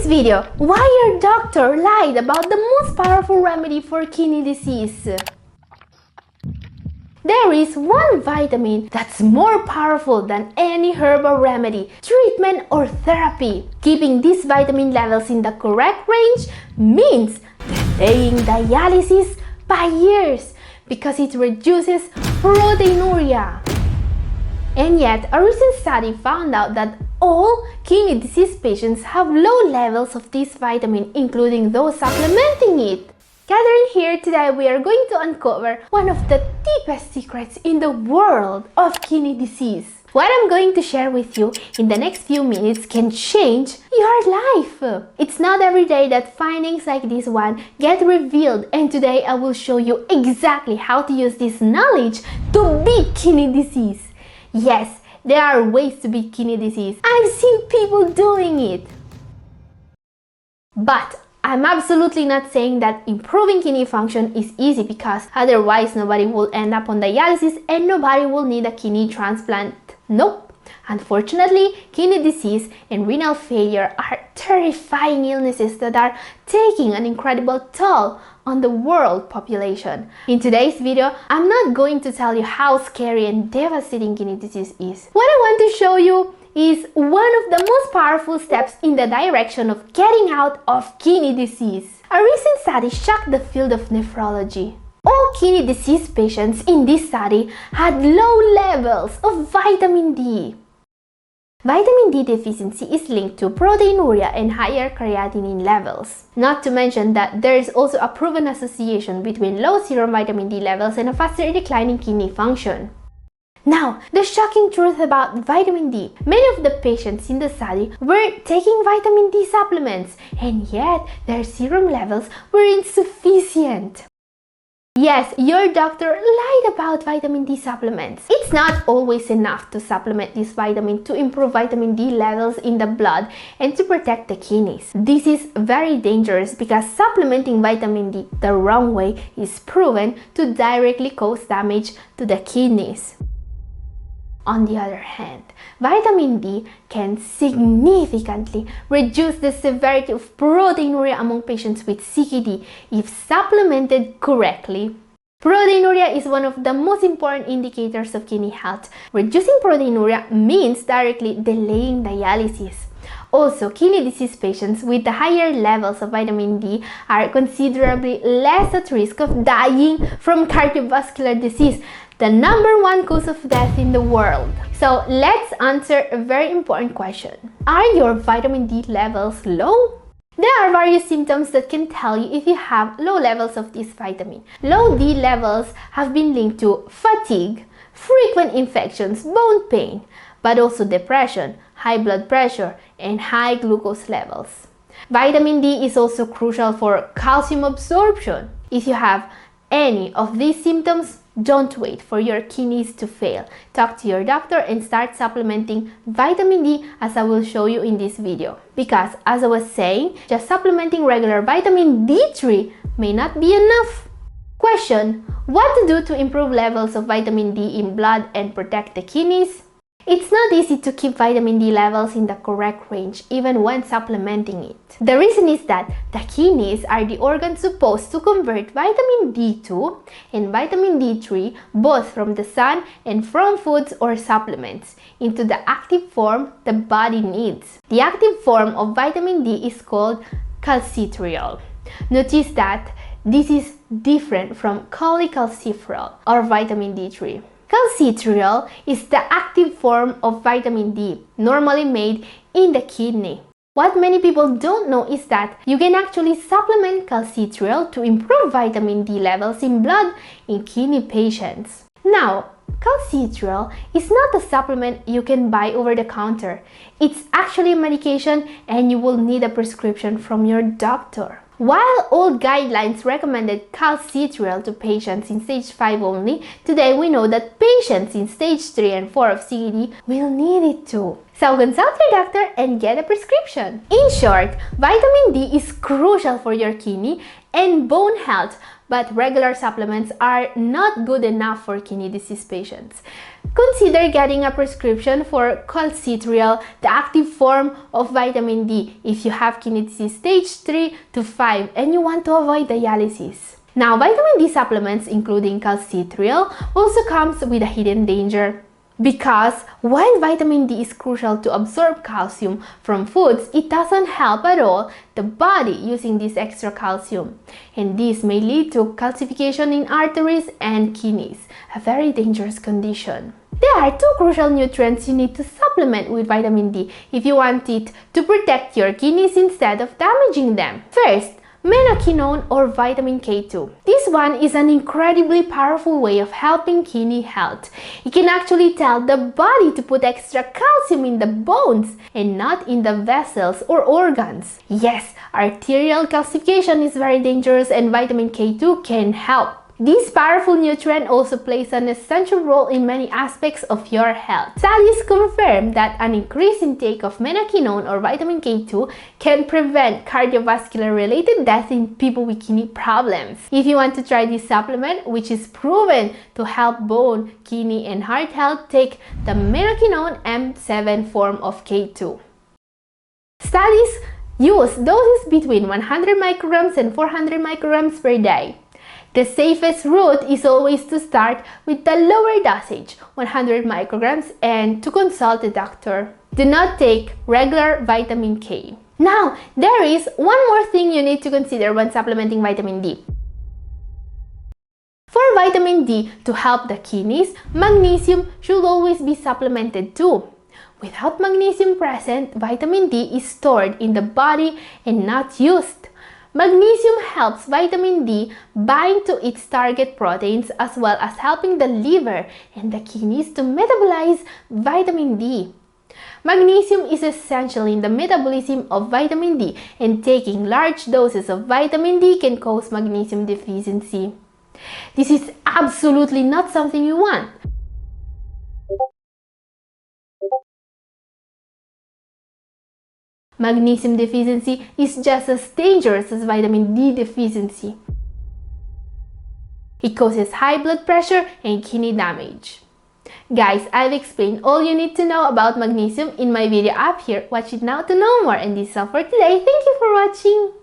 this video, why your doctor lied about the most powerful remedy for kidney disease. There is one vitamin that's more powerful than any herbal remedy, treatment or therapy. Keeping these vitamin levels in the correct range means delaying dialysis by years because it reduces proteinuria. And yet, a recent study found out that all kidney disease patients have low levels of this vitamin, including those supplementing it. Gathering here today, we are going to uncover one of the deepest secrets in the world of kidney disease. What I'm going to share with you in the next few minutes can change your life. It's not every day that findings like this one get revealed, and today I will show you exactly how to use this knowledge to beat kidney disease. Yes, there are ways to beat kidney disease. I've seen people doing it. But I'm absolutely not saying that improving kidney function is easy, because otherwise nobody will end up on dialysis and nobody will need a kidney transplant. Nope. Unfortunately, kidney disease and renal failure are terrifying illnesses that are taking an incredible toll on the world population. In today's video, I'm not going to tell you how scary and devastating kidney disease is. What I want to show you is one of the most powerful steps in the direction of getting out of kidney disease. A recent study shocked the field of nephrology. All kidney disease patients in this study had low levels of vitamin D. Vitamin D deficiency is linked to proteinuria and higher creatinine levels. Not to mention that there is also a proven association between low serum vitamin D levels and a faster decline in kidney function. Now, the shocking truth about vitamin D. Many of the patients in the study were taking vitamin D supplements, and yet their serum levels were insufficient. Yes, your doctor lied about vitamin D supplements. It's not always enough to supplement this vitamin to improve vitamin D levels in the blood and to protect the kidneys. This is very dangerous because supplementing vitamin D the wrong way is proven to directly cause damage to the kidneys. On the other hand, vitamin D can significantly reduce the severity of proteinuria among patients with CKD if supplemented correctly. Proteinuria is one of the most important indicators of kidney health. Reducing proteinuria means directly delaying dialysis. Also, kidney disease patients with the higher levels of vitamin D are considerably less at risk of dying from cardiovascular disease, the #1 cause of death in the world. So let's answer a very important question. Are your vitamin D levels low? There are various symptoms that can tell you if you have low levels of this vitamin. Low D levels have been linked to fatigue, frequent infections, bone pain, but also depression, high blood pressure, and high glucose levels. Vitamin D is also crucial for calcium absorption. If you have any of these symptoms, don't wait for your kidneys to fail. Talk to your doctor and start supplementing vitamin D, as I will show you in this video. Because, as I was saying, just supplementing regular vitamin D3 may not be enough. Question: what to do to improve levels of vitamin D in blood and protect the kidneys? It's not easy to keep vitamin D levels in the correct range even when supplementing it. The reason is that the kidneys are the organ supposed to convert vitamin D2 and vitamin D3 both from the sun and from foods or supplements into the active form the body needs. The active form of vitamin D is called calcitriol. Notice that this is different from cholecalciferol or vitamin D3. Calcitriol is the active form of vitamin D, normally made in the kidney. What many people don't know is that you can actually supplement calcitriol to improve vitamin D levels in blood in kidney patients. Now, calcitriol is not a supplement you can buy over the counter. It's actually a medication, and you will need a prescription from your doctor. While old guidelines recommended calcitriol to patients in stage 5 only, today we know that patients in stage 3 and 4 of CKD will need it too. So consult your doctor and get a prescription. In short, vitamin D is crucial for your kidney and bone health, but regular supplements are not good enough for kidney disease patients. consider getting a prescription for calcitriol, the active form of vitamin D, if you have kidney disease stage 3 to 5 and you want to avoid dialysis. Now, vitamin D supplements, including calcitriol, also comes with a hidden danger. Because while vitamin D is crucial to absorb calcium from foods, it doesn't help at all the body using this extra calcium. And this may lead to calcification in arteries and kidneys, a very dangerous condition. There are two crucial nutrients you need to supplement with vitamin D if you want it to protect your kidneys instead of damaging them. First, menaquinone or vitamin K2. This one is an incredibly powerful way of helping kidney health. It can actually tell the body to put extra calcium in the bones and not in the vessels or organs. Yes, arterial calcification is very dangerous and vitamin K2 can help. This powerful nutrient also plays an essential role in many aspects of your health. Studies confirm that an increased intake of menaquinone or vitamin K2 can prevent cardiovascular-related death in people with kidney problems. If you want to try this supplement, which is proven to help bone, kidney, and heart health, take the menaquinone M7 form of K2. Studies use doses between 100 micrograms and 400 micrograms per day. The safest route is always to start with the lower dosage, 100 micrograms, and to consult a doctor. Do not take regular vitamin K. Now, there is one more thing you need to consider when supplementing vitamin D. For vitamin D to help the kidneys, magnesium should always be supplemented too. Without magnesium present, vitamin D is stored in the body and not used. Magnesium helps vitamin D bind to its target proteins as well as helping the liver and the kidneys to metabolize vitamin D. Magnesium is essential in the metabolism of vitamin D, and taking large doses of vitamin D can cause magnesium deficiency. This is absolutely not something you want. Magnesium deficiency is just as dangerous as vitamin D deficiency. It causes high blood pressure and kidney damage. Guys, I've explained all you need to know about magnesium in my video up here. Watch it now to know more. And this is all for today. Thank you for watching.